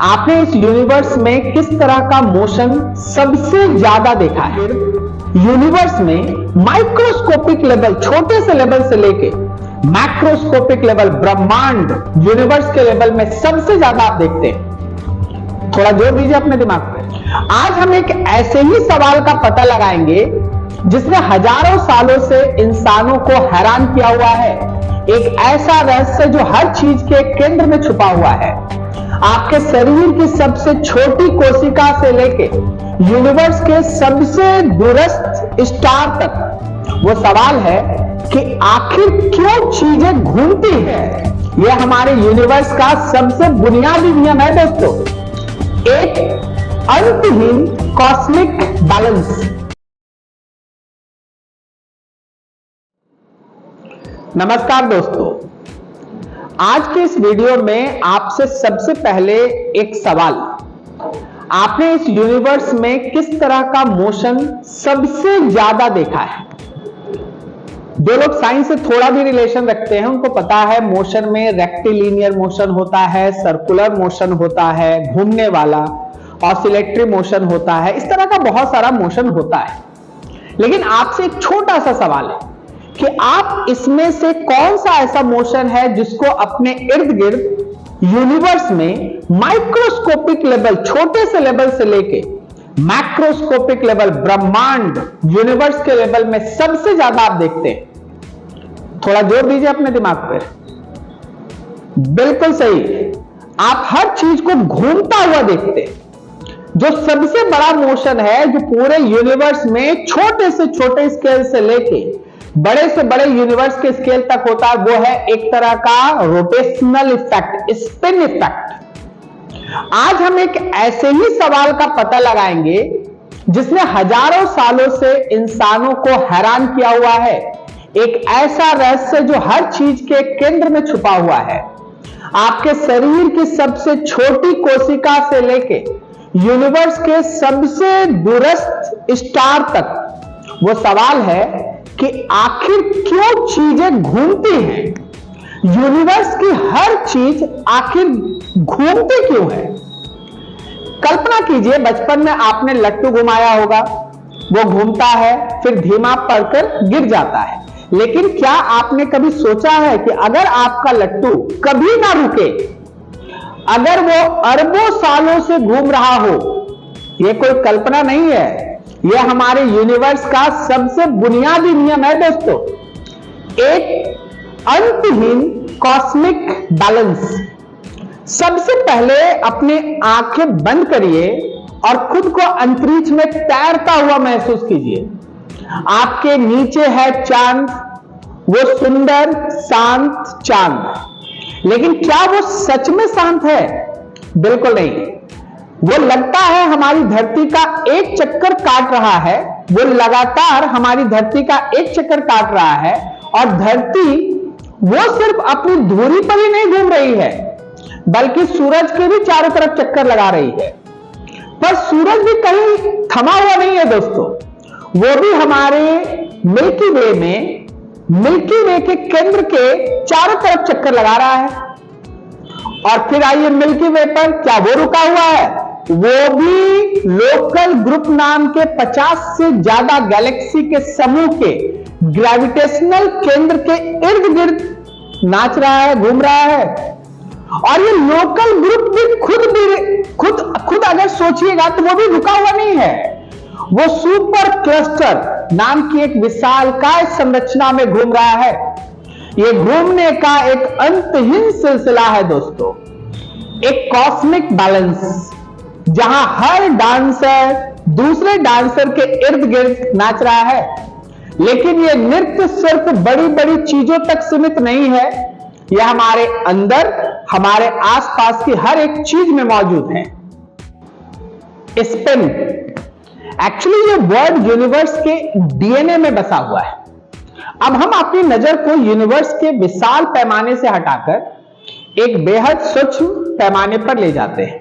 आपने इस यूनिवर्स में किस तरह का मोशन सबसे ज्यादा देखा है? यूनिवर्स में माइक्रोस्कोपिक लेवल, छोटे से लेवल से लेके मैक्रोस्कोपिक लेवल, ब्रह्मांड यूनिवर्स के लेवल में सबसे ज्यादा आप देखते हैं। थोड़ा जोर दीजिए अपने दिमाग पे। आज हम एक ऐसे ही सवाल का पता लगाएंगे जिसने हजारों सालों से इंसानों को हैरान किया हुआ है। एक ऐसा रहस्य जो हर चीज के केंद्र में छुपा हुआ है। आपके शरीर की सबसे छोटी कोशिका से लेके यूनिवर्स के सबसे दूरस्थ स्टार तक वो सवाल है कि आखिर क्यों चीजें घूमती हैं। यह हमारे यूनिवर्स का सबसे बुनियादी नियम है दोस्तों, एक अंतहीन कॉस्मिक बैलेंस। नमस्कार दोस्तों, आज के इस वीडियो में आपसे सबसे पहले एक सवाल, आपने इस यूनिवर्स में किस तरह का मोशन सबसे ज्यादा देखा है? जो लोग साइंस से थोड़ा भी रिलेशन रखते हैं उनको पता है मोशन में रेक्टिलिनियर मोशन होता है, सर्कुलर मोशन होता है, घूमने वाला ऑसिलेटरी मोशन होता है, इस तरह का बहुत सारा मोशन होता है। लेकिन आपसे एक छोटा सा सवाल है कि आप इसमें से कौन सा ऐसा मोशन है जिसको अपने इर्द गिर्द यूनिवर्स में माइक्रोस्कोपिक लेवल, छोटे से लेवल से लेके मैक्रोस्कोपिक लेवल, ब्रह्मांड यूनिवर्स के लेवल में सबसे ज्यादा आप देखते हैं? थोड़ा जोर दीजिए अपने दिमाग पे। बिल्कुल सही, आप हर चीज को घूमता हुआ देखते हैं। जो सबसे बड़ा मोशन है जो पूरे यूनिवर्स में छोटे से छोटे स्केल से लेके बड़े से बड़े यूनिवर्स के स्केल तक होता है, वो है एक तरह का रोटेशनल इफेक्ट, स्पिन इफेक्ट। आज हम एक ऐसे ही सवाल का पता लगाएंगे जिसने हजारों सालों से इंसानों को हैरान किया हुआ है। एक ऐसा रहस्य जो हर चीज के केंद्र में छुपा हुआ है। आपके शरीर की सबसे छोटी कोशिका से लेके यूनिवर्स के सबसे दूरस्थ स्टार तक वो सवाल है कि आखिर क्यों चीजें घूमती हैं। यूनिवर्स की हर चीज आखिर घूमती क्यों है? कल्पना कीजिए, बचपन में आपने लट्टू घुमाया होगा, वो घूमता है फिर धीमा पड़कर गिर जाता है। लेकिन क्या आपने कभी सोचा है कि अगर आपका लट्टू कभी ना रुके, अगर वो अरबों सालों से घूम रहा हो, यह कोई कल्पना नहीं है, यह हमारे यूनिवर्स का सबसे बुनियादी नियम है दोस्तों, एक अंतहीन कॉस्मिक बैलेंस। सबसे पहले अपनी आंखें बंद करिए और खुद को अंतरिक्ष में तैरता हुआ महसूस कीजिए। आपके नीचे है चांद, वो सुंदर शांत चांद। लेकिन क्या वो सच में शांत है? बिल्कुल नहीं। वो लगता है हमारी धरती का एक चक्कर काट रहा है, वो लगातार हमारी धरती का एक चक्कर काट रहा है। और धरती वो सिर्फ अपनी धुरी पर ही नहीं घूम रही है बल्कि सूरज के भी चारों तरफ चक्कर लगा रही है। पर सूरज भी कहीं थमा हुआ नहीं है दोस्तों, वो भी हमारे मिल्की वे में, मिल्की वे के केंद्र के चारों तरफ चक्कर लगा रहा है। और फिर आइए मिल्की वे पर, क्या वो रुका हुआ है? वो भी लोकल ग्रुप नाम के 50 से ज्यादा गैलेक्सी के समूह के ग्रेविटेशनल केंद्र के इर्द गिर्द नाच रहा है, घूम रहा है। और ये लोकल ग्रुप भी खुद अगर सोचिएगा तो वो भी रुका हुआ नहीं है, वो सुपर क्लस्टर नाम की एक विशालकाय संरचना में घूम रहा है। ये घूमने का एक अंतहीन सिलसिला है दोस्तों, एक कॉस्मिक बैलेंस, जहां हर डांसर दूसरे डांसर के इर्द गिर्द नाच रहा है। लेकिन यह नृत्य सिर्फ बड़ी बड़ी चीजों तक सीमित नहीं है, यह हमारे अंदर, हमारे आसपास की हर एक चीज में मौजूद है। स्पिन, एक्चुअली ये वर्ड यूनिवर्स के डीएनए में बसा हुआ है। अब हम अपनी नजर को यूनिवर्स के विशाल पैमाने से हटाकर एक बेहद सूक्ष्म पैमाने पर ले जाते हैं,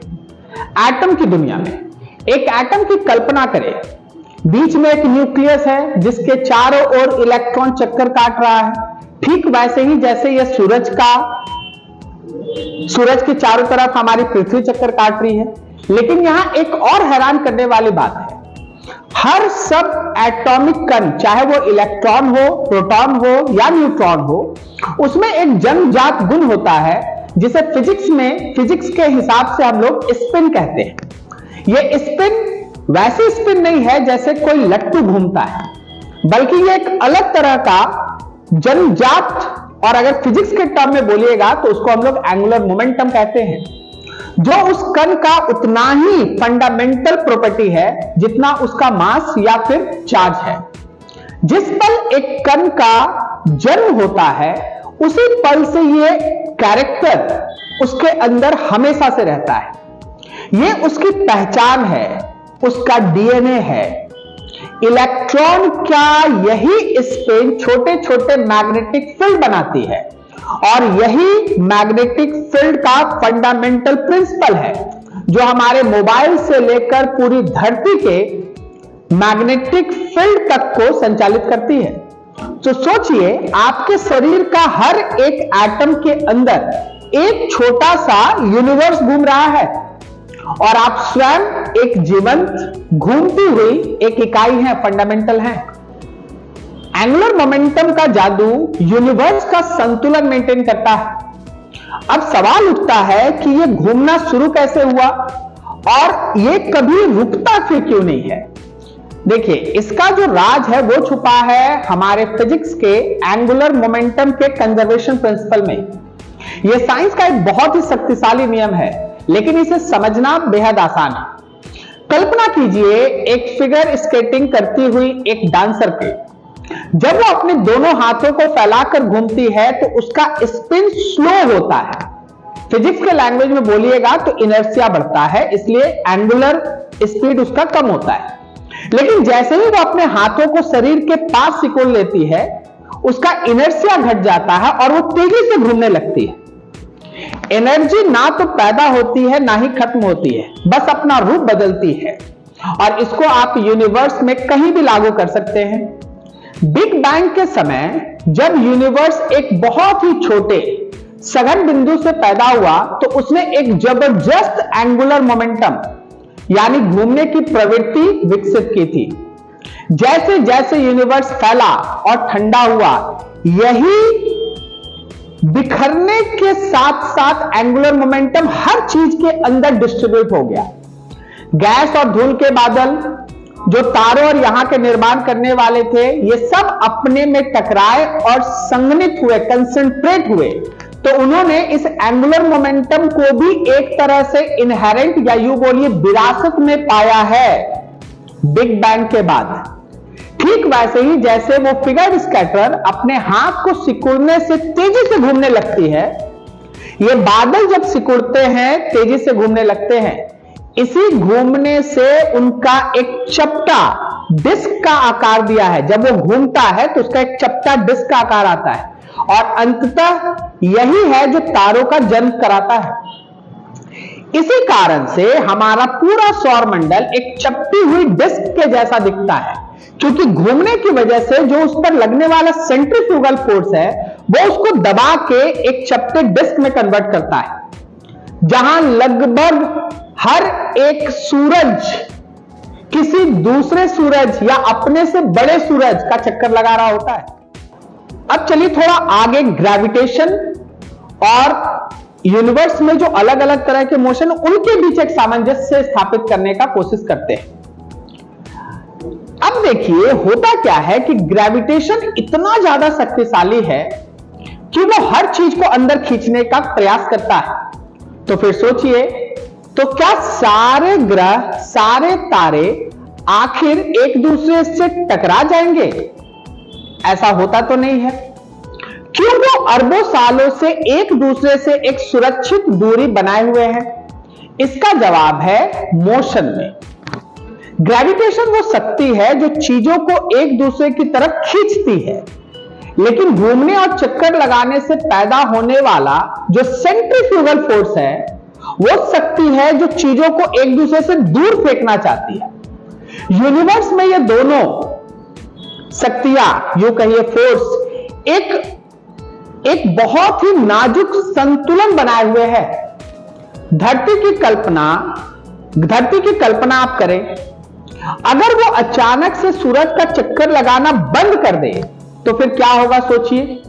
एटम की दुनिया में। एक एटम की कल्पना करें, बीच में एक न्यूक्लियस है जिसके चारों ओर इलेक्ट्रॉन चक्कर काट रहा है, ठीक वैसे ही जैसे यह सूरज का सूरज के चारों तरफ हमारी पृथ्वी चक्कर काट रही है। लेकिन यहां एक और हैरान करने वाली बात है, हर सब एटॉमिक कण, चाहे वो इलेक्ट्रॉन हो, प्रोटॉन हो या न्यूट्रॉन हो, उसमें एक जन्मजात गुण होता है जिसे फिजिक्स के हिसाब से हम लोग स्पिन कहते हैं। ये स्पिन वैसे स्पिन नहीं है जैसे कोई लट्टू घूमता है, बल्कि ये एक अलग तरह का जन्मजात, और अगर फिजिक्स के टर्म में बोलिएगा तो उसको हम लोग एंगुलर मोमेंटम कहते हैं, जो उस कण का उतना ही फंडामेंटल प्रॉपर्टी है जितना उसका मास या फिर चार्ज है। जिस पल एक कण का जन्म होता है उसी पल से ये कैरेक्टर उसके अंदर हमेशा से रहता है। ये उसकी पहचान है, उसका डीएनए है। इलेक्ट्रॉन का यही स्पिन छोटे छोटे मैग्नेटिक फील्ड बनाती है, और यही मैग्नेटिक फील्ड का फंडामेंटल प्रिंसिपल है जो हमारे मोबाइल से लेकर पूरी धरती के मैग्नेटिक फील्ड तक को संचालित करती है। तो सोचिए, आपके शरीर का हर एक एटम के अंदर एक छोटा सा यूनिवर्स घूम रहा है, और आप स्वयं एक जीवंत घूमती हुई एक इकाई है, फंडामेंटल है। एंगुलर मोमेंटम का जादू यूनिवर्स का संतुलन मेंटेन करता है। अब सवाल उठता है कि यह घूमना शुरू कैसे हुआ और यह कभी रुकता फिर क्यों नहीं है। देखिए, इसका जो राज है वो छुपा है हमारे फिजिक्स के एंगुलर मोमेंटम के कंजर्वेशन प्रिंसिपल में। यह साइंस का एक बहुत ही शक्तिशाली नियम है, लेकिन इसे समझना बेहद आसान है। कल्पना कीजिए एक फिगर स्केटिंग करती हुई एक डांसर पे। जब वो अपने दोनों हाथों को फैलाकर घूमती है तो उसका स्पिन स्लो होता है। फिजिक्स के लैंग्वेज में बोलिएगा तो इनर्शिया बढ़ता है, इसलिए एंगुलर स्पीड उसका कम होता है। लेकिन जैसे ही वो अपने हाथों को शरीर के पास सिकोड़ लेती है, उसका इनर्शिया घट जाता है और वो तेजी से घूमने लगती है। एनर्जी ना तो पैदा होती है ना ही खत्म होती है, बस अपना रूप बदलती है। और इसको आप यूनिवर्स में कहीं भी लागू कर सकते हैं। बिग बैंग के समय जब यूनिवर्स एक बहुत ही छोटे सघन बिंदु से पैदा हुआ तो उसने एक जबरदस्त एंगुलर मोमेंटम यानी घूमने की प्रवृत्ति विकसित की थी। जैसे जैसे यूनिवर्स फैला और ठंडा हुआ, यही बिखरने के साथ साथ एंगुलर मोमेंटम हर चीज के अंदर डिस्ट्रीब्यूट हो गया। गैस और धूल के बादल जो तारों और यहां के निर्माण करने वाले थे, ये सब अपने में टकराए और संघनित हुए, कंसंट्रेट हुए, तो उन्होंने इस एंगुलर मोमेंटम को भी एक तरह से इनहेरेंट या यूं बोलिए विरासत में पाया है बिग बैंग के बाद। ठीक वैसे ही जैसे वो फिगर स्कैटर अपने हाथ को सिकुड़ने से तेजी से घूमने लगती है, ये बादल जब सिकुड़ते हैं तेजी से घूमने लगते हैं। इसी घूमने से उनका एक चपटा डिस्क का आकार दिया है। जब वो घूमता है तो उसका एक चपटा डिस्क का आकार आता है, और अंततः यही है जो तारों का जन्म कराता है। इसी कारण से हमारा पूरा सौर मंडल एक चपटी हुई डिस्क के जैसा दिखता है, क्योंकि घूमने की वजह से जो उस पर लगने वाला सेंट्रीफ्यूगल फोर्स है वो उसको दबा के एक चपटे डिस्क में कन्वर्ट करता है। जहां लगभग हर एक सूरज किसी दूसरे सूरज या अपने से बड़े सूरज का चक्कर लगा रहा होता है। अब चलिए थोड़ा आगे ग्रेविटेशन और यूनिवर्स में जो अलग अलग तरह के मोशन उनके बीच एक सामंजस्य स्थापित करने का कोशिश करते हैं। अब देखिए होता क्या है कि ग्रेविटेशन इतना ज्यादा शक्तिशाली है कि वो हर चीज को अंदर खींचने का प्रयास करता है। तो फिर सोचिए, तो क्या सारे ग्रह, सारे तारे आखिर एक दूसरे से टकरा जाएंगे? ऐसा होता तो नहीं है। क्यों वो अरबों सालों से एक दूसरे से एक सुरक्षित दूरी बनाए हुए हैं? इसका जवाब है मोशन में। ग्रेविटेशन वो शक्ति है जो चीजों को एक दूसरे की तरफ खींचती है, लेकिन घूमने और चक्कर लगाने से पैदा होने वाला जो सेंट्रीफ्यूगल फोर्स है वो शक्ति है जो चीजों को एक दूसरे से दूर फेंकना चाहती है। यूनिवर्स में ये दोनों शक्तियां, यूं कहिए फोर्स, एक एक बहुत ही नाजुक संतुलन बनाए हुए है। धरती की कल्पना आप करें, अगर वो अचानक से सूरज का चक्कर लगाना बंद कर दे तो फिर क्या होगा सोचिए।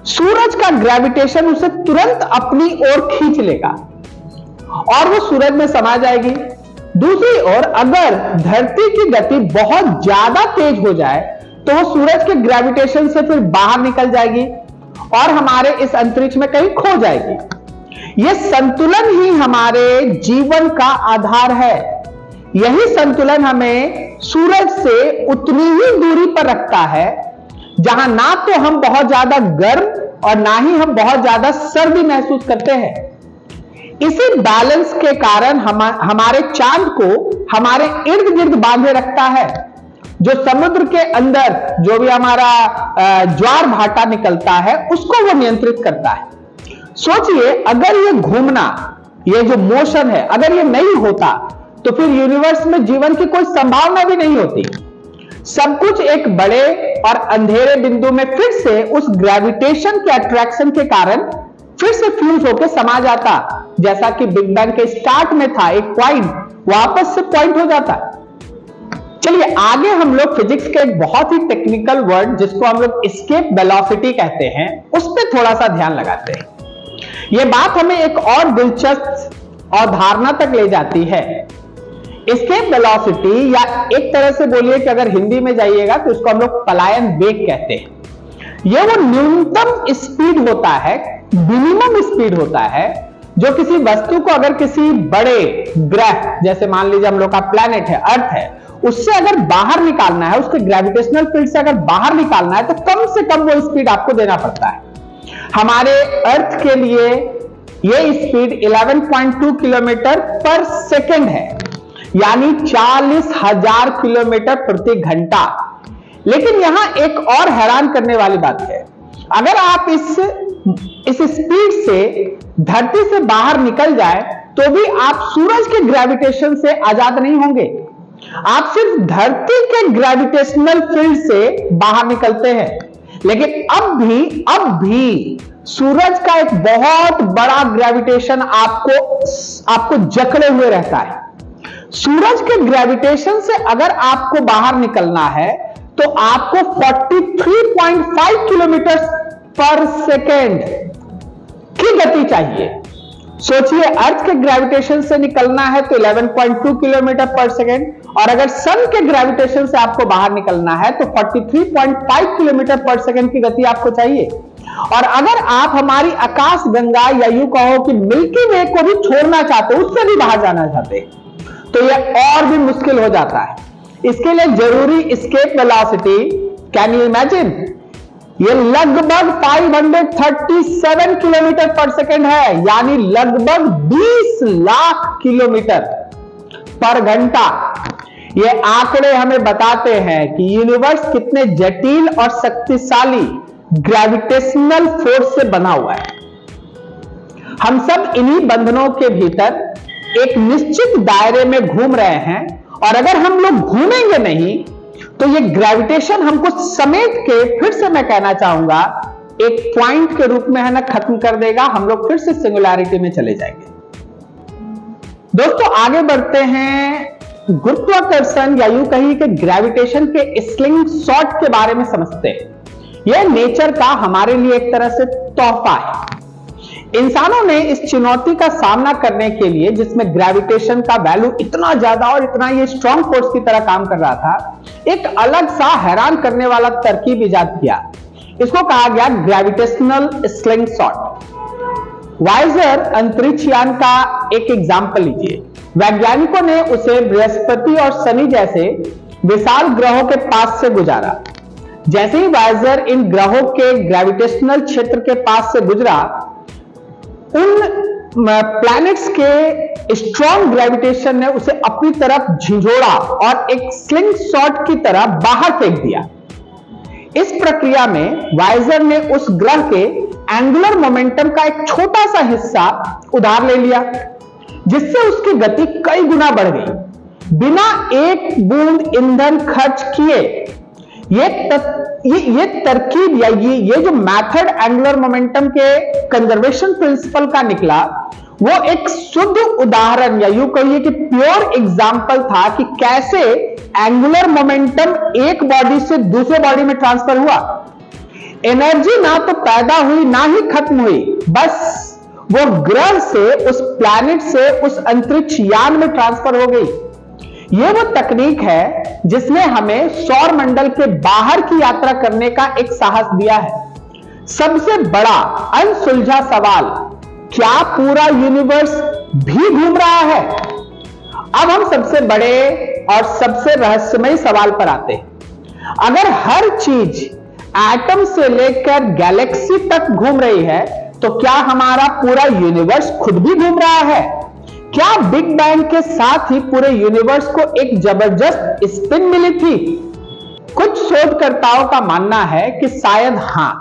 सूरज का ग्रेविटेशन उसे तुरंत अपनी ओर खींच लेगा और वो सूरज में समा जाएगी। दूसरी ओर अगर धरती की गति बहुत ज्यादा तेज हो जाए तो वो सूरज के ग्रेविटेशन से फिर बाहर निकल जाएगी और हमारे इस अंतरिक्ष में कहीं खो जाएगी। यह संतुलन ही हमारे जीवन का आधार है। यही संतुलन हमें सूरज से उतनी ही दूरी पर रखता है जहां ना तो हम बहुत ज्यादा गर्म और ना ही हम बहुत ज्यादा सर्दी महसूस करते हैं। इसी बैलेंस के कारण हमारे चांद को हमारे इर्द गिर्द बांधे रखता है। जो समुद्र के अंदर जो भी हमारा ज्वार भाटा निकलता है उसको वो नियंत्रित करता है। सोचिए, अगर ये घूमना, ये जो मोशन है, अगर ये नहीं होता तो फिर यूनिवर्स में जीवन की कोई संभावना भी नहीं होती। सब कुछ एक बड़े और अंधेरे बिंदु में फिर से उस ग्रेविटेशन के अट्रैक्शन के कारण फिर से फ्यूज होकर समा जाता, जैसा कि बिग बैंग के स्टार्ट में था एक पॉइंट, वापस से पॉइंट हो जाता। चलिए आगे हम लोग फिजिक्स के एक बहुत ही टेक्निकल वर्ड जिसको हम लोग एस्केप वेलोसिटी कहते हैं उस पर थोड़ा सा ध्यान लगाते हैं। यह बात हमें एक और दिलचस्प अवधारणा तक ले जाती है। एस्केप वेलोसिटी, या एक तरह से बोलिए कि अगर हिंदी में जाइएगा तो इसको हम लोग पलायन वेग कहते हैं। यह वो न्यूनतम स्पीड होता है, मिनिमम स्पीड होता है, जो किसी वस्तु को अगर किसी बड़े ग्रह, जैसे मान लीजिए हम लोग का प्लैनेट है, अर्थ है, उससे अगर बाहर निकालना है, उसके ग्रेविटेशनल फील्ड से अगर बाहर निकालना है तो कम से कम वो स्पीड आपको देना पड़ता है। हमारे अर्थ के लिए यह स्पीड 11.2 किलोमीटर पर सेकेंड है, यानी 40,000 किलोमीटर प्रति घंटा। लेकिन यहां एक और हैरान करने वाली बात है, अगर आप इस स्पीड से धरती से बाहर निकल जाए तो भी आप सूरज के ग्रेविटेशन से आजाद नहीं होंगे। आप सिर्फ धरती के ग्रेविटेशनल फील्ड से बाहर निकलते हैं। लेकिन अब भी सूरज का एक बहुत बड़ा ग्रेविटेशन आपको जकड़े हुए रहता है। सूरज के ग्रेविटेशन से अगर आपको बाहर निकलना है तो आपको 43.5 किलोमीटर पर सेकेंड की गति चाहिए। सोचिए, अर्थ के ग्रेविटेशन से निकलना है तो 11.2 किलोमीटर पर सेकेंड, और अगर सन के ग्रेविटेशन से आपको बाहर निकलना है तो 43.5 किलोमीटर पर सेकेंड की गति आपको चाहिए। और अगर आप हमारी आकाश गंगा, या यूं कहो कि मिल्की वे को भी छोड़ना चाहते, उससे भी बाहर जाना चाहते, तो यह और भी मुश्किल हो जाता है। इसके लिए जरूरी escape velocity, can you imagine, ये लगभग 537 किलोमीटर पर सेकेंड है, यानी लगभग 20 लाख किलोमीटर पर घंटा। ये आंकड़े हमें बताते हैं कि यूनिवर्स कितने जटिल और शक्तिशाली ग्रेविटेशनल फोर्स से बना हुआ है। हम सब इन्हीं बंधनों के भीतर एक निश्चित दायरे में घूम रहे हैं, और अगर हम लोग घूमेंगे नहीं तो ये ग्रेविटेशन हमको समेट के, फिर से मैं कहना चाहूंगा, एक पॉइंट के रूप में है ना खत्म कर देगा। हम लोग फिर से सिंगुलैरिटी में चले जाएंगे। दोस्तों आगे बढ़ते हैं, गुरुत्वाकर्षण या यूं कहिए कि ग्रेविटेशन के स्लिंग शॉट के बारे में समझते हैं। यह नेचर का हमारे लिए एक तरह से तोहफा है। इंसानों ने इस चुनौती का सामना करने के लिए, जिसमें ग्रेविटेशन का वैल्यू इतना ज्यादा और इतना ये स्ट्रॉन्ग फोर्स की तरह काम कर रहा था, एक अलग सा हैरान करने वाला तरकीब इजाद किया। इसको कहा गया ग्रेविटेशनल स्लिंग शॉट। वाइजर अंतरिक्ष यान का एक एग्जाम्पल लीजिए। वैज्ञानिकों ने उसे बृहस्पति और शनि जैसे विशाल ग्रहों के पास से गुजारा। जैसे ही वाइजर इन ग्रहों के ग्रेविटेशनल क्षेत्र के पास से गुजरा, उन प्लैनेट्स के स्ट्रॉन्ग ग्रेविटेशन ने उसे अपनी तरफ झिझोड़ा और एक स्लिंग शॉट की तरह बाहर फेंक दिया। इस प्रक्रिया में वाइजर ने उस ग्रह के एंगुलर मोमेंटम का एक छोटा सा हिस्सा उधार ले लिया, जिससे उसकी गति कई गुना बढ़ गई। बिना एक बूंद ईंधन खर्च किए ये तरकीब या ये जो मेथड एंगुलर मोमेंटम के कंजर्वेशन प्रिंसिपल का निकला, वो एक शुद्ध उदाहरण या यूं कहिए कि प्योर एग्जाम्पल था कि कैसे एंगुलर मोमेंटम एक बॉडी से दूसरे बॉडी में ट्रांसफर हुआ। एनर्जी ना तो पैदा हुई ना ही खत्म हुई, बस वो ग्रह से, उस प्लैनेट से, उस अंतरिक्ष यान में ट्रांसफर हो गई। ये वो तकनीक है जिसने हमें सौर मंडल के बाहर की यात्रा करने का एक साहस दिया है। सबसे बड़ा अनसुलझा सवाल, क्या पूरा यूनिवर्स भी घूम रहा है? अब हम सबसे बड़े और सबसे रहस्यमयी सवाल पर आते हैं। अगर हर चीज एटम से लेकर गैलेक्सी तक घूम रही है, तो क्या हमारा पूरा यूनिवर्स खुद भी घूम रहा है? क्या बिग बैंग के साथ ही पूरे यूनिवर्स को एक जबरदस्त स्पिन मिली थी? कुछ शोधकर्ताओं का मानना है कि शायद हां।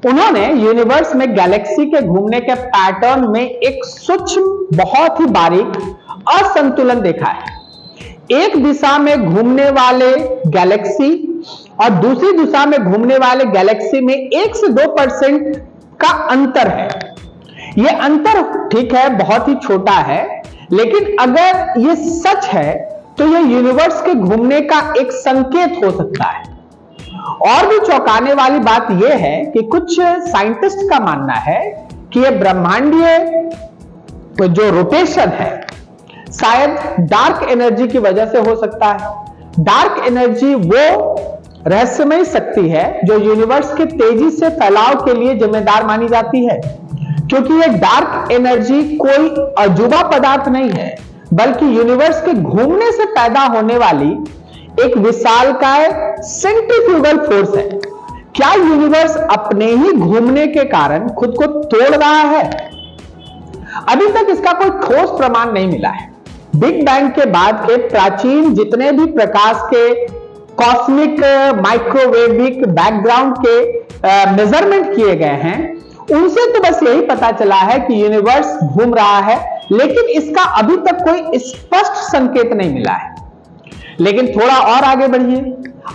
उन्होंने यूनिवर्स में गैलेक्सी के घूमने के पैटर्न में एक सूक्ष्म, बहुत ही बारीक असंतुलन देखा है। एक दिशा में घूमने वाले गैलेक्सी और दूसरी दिशा में घूमने वाले गैलेक्सी में 1 से 2% का अंतर है। यह अंतर ठीक है, बहुत ही छोटा है, लेकिन अगर यह सच है तो यह यूनिवर्स के घूमने का एक संकेत हो सकता है। और भी चौंकाने वाली बात यह है कि कुछ साइंटिस्ट का मानना है कि यह ब्रह्मांडीय जो रोटेशन है शायद डार्क एनर्जी की वजह से हो सकता है। डार्क एनर्जी वो रहस्यमय शक्ति है जो यूनिवर्स के तेजी से फैलाव के लिए जिम्मेदार मानी जाती है, क्योंकि यह डार्क एनर्जी कोई अजूबा पदार्थ नहीं है, बल्कि यूनिवर्स के घूमने से पैदा होने वाली एक विशालकाय सेंट्रीफ्यूगल फोर्स है। क्या यूनिवर्स अपने ही घूमने के कारण खुद को तोड़ रहा है? अभी तक इसका कोई ठोस प्रमाण नहीं मिला है। बिग बैंग के बाद के प्राचीन जितने भी प्रकाश के कॉस्मिक माइक्रोवेविक बैकग्राउंड के मेजरमेंट किए गए हैं, उनसे तो बस यही पता चला है कि यूनिवर्स घूम रहा है, लेकिन इसका अभी तक कोई स्पष्ट संकेत नहीं मिला है। लेकिन थोड़ा और आगे बढ़िए।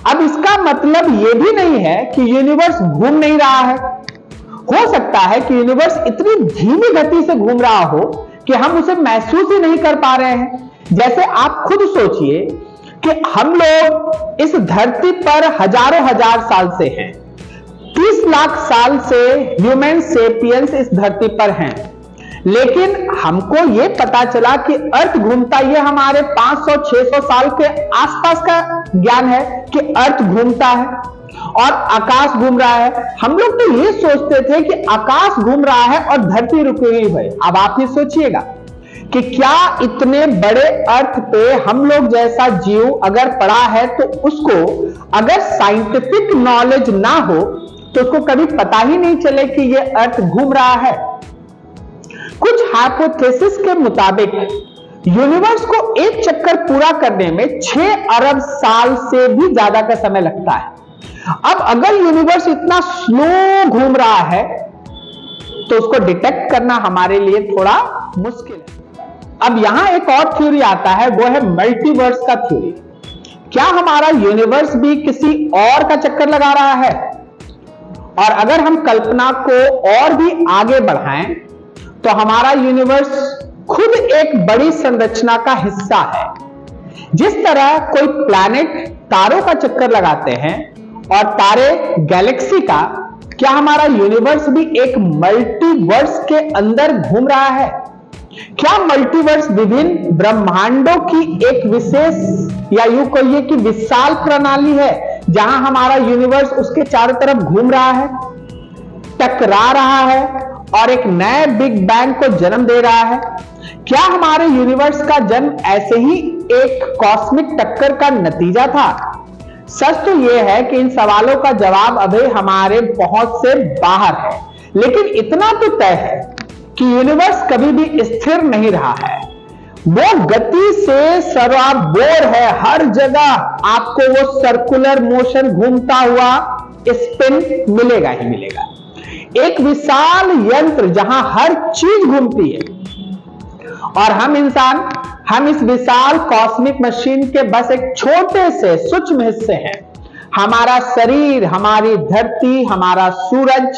अब इसका मतलब यह भी नहीं है कि यूनिवर्स घूम नहीं रहा है। हो सकता है कि यूनिवर्स इतनी धीमी गति से घूम रहा हो कि हम उसे महसूस ही नहीं कर पा रहे हैं। जैसे आप खुद सोचिए कि हम लोग इस धरती पर हजारों हजार साल से हैं। 30 लाख साल से ह्यूमन सेपियंस इस धरती पर हैं, लेकिन हमको यह पता चला कि अर्थ घूमता, यह हमारे 500-600 साल के आसपास का ज्ञान है कि अर्थ घूमता है और आकाश घूम रहा है। हम लोग तो ये सोचते थे कि आकाश घूम रहा है और धरती रुकी हुई है। अब आप ही सोचिएगा कि क्या इतने बड़े अर्थ पे हम लोग जैसा जीव अगर पड़ा है, तो उसको अगर साइंटिफिक नॉलेज ना हो तो उसको कभी पता ही नहीं चले कि यह अर्थ घूम रहा है। कुछ हाइपोथेसिस के मुताबिक यूनिवर्स को एक चक्कर पूरा करने में 6 अरब साल से भी ज्यादा का समय लगता है। अब अगर यूनिवर्स इतना स्लो घूम रहा है तो उसको डिटेक्ट करना हमारे लिए थोड़ा मुश्किल है। अब यहां एक और थ्योरी आता है, वो है मल्टीवर्स का थ्योरी। क्या हमारा यूनिवर्स भी किसी और का चक्कर लगा रहा है? और अगर हम कल्पना को और भी आगे बढ़ाएं तो हमारा यूनिवर्स खुद एक बड़ी संरचना का हिस्सा है। जिस तरह कोई प्लैनेट तारों का चक्कर लगाते हैं और तारे गैलेक्सी का, क्या हमारा यूनिवर्स भी एक मल्टीवर्स के अंदर घूम रहा है? क्या मल्टीवर्स विभिन्न ब्रह्मांडों की एक विशेष या यूं कहिए कि विशाल प्रणाली है, जहां हमारा यूनिवर्स उसके चारों तरफ घूम रहा है, टकरा रहा है और एक नए बिग बैंग को जन्म दे रहा है? क्या हमारे यूनिवर्स का जन्म ऐसे ही एक कॉस्मिक टक्कर का नतीजा था? सच तो यह है कि इन सवालों का जवाब अभी हमारे पहुंच से बाहर है, लेकिन इतना तो तय है कि यूनिवर्स कभी भी स्थिर नहीं रहा है। वो गति से सराबोर है। हर जगह आपको वो सर्कुलर मोशन, घूमता हुआ स्पिन मिलेगा ही मिलेगा। एक विशाल यंत्र जहां हर चीज घूमती है और हम इस विशाल कॉस्मिक मशीन के बस एक छोटे से सूक्ष्म हिस्से हैं। हमारा शरीर, हमारी धरती, हमारा सूरज,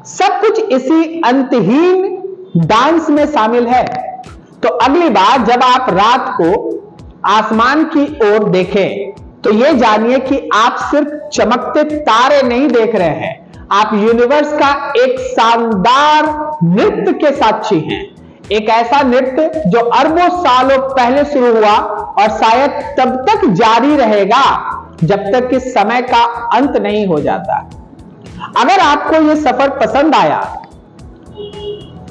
सब कुछ इसी अंतहीन डांस में शामिल है। तो अगली बार जब आप रात को आसमान की ओर देखें तो यह जानिए कि आप सिर्फ चमकते तारे नहीं देख रहे हैं, आप यूनिवर्स का एक शानदार नृत्य के साक्षी हैं। एक ऐसा नृत्य जो अरबों सालों पहले शुरू हुआ और शायद तब तक जारी रहेगा जब तक कि समय का अंत नहीं हो जाता। अगर आपको यह सफर पसंद आया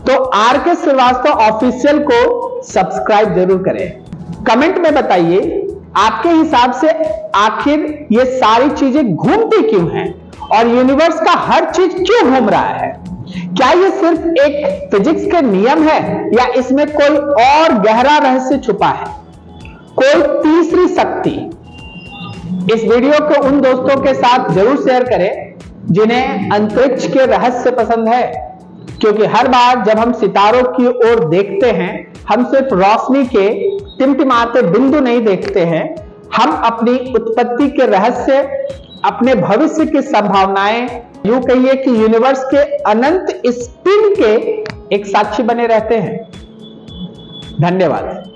तो आर.के. श्रीवास्तव ऑफिशियल को सब्सक्राइब जरूर करें। कमेंट में बताइए आपके हिसाब से आखिर ये सारी चीजें घूमती क्यों हैं और यूनिवर्स का हर चीज क्यों घूम रहा है। क्या ये सिर्फ एक फिजिक्स के नियम है या इसमें कोई और गहरा रहस्य छुपा है, कोई तीसरी शक्ति। इस वीडियो को उन दोस्तों के साथ जरूर शेयर करें जिन्हें अंतरिक्ष के रहस्य पसंद है, क्योंकि हर बार जब हम सितारों की ओर देखते हैं हम सिर्फ रोशनी के टिमटिमाते बिंदु नहीं देखते हैं, हम अपनी उत्पत्ति के रहस्य, अपने भविष्य की संभावनाएं, यूं कहिए कि यूनिवर्स के अनंत स्पिन के एक साक्षी बने रहते हैं। धन्यवाद।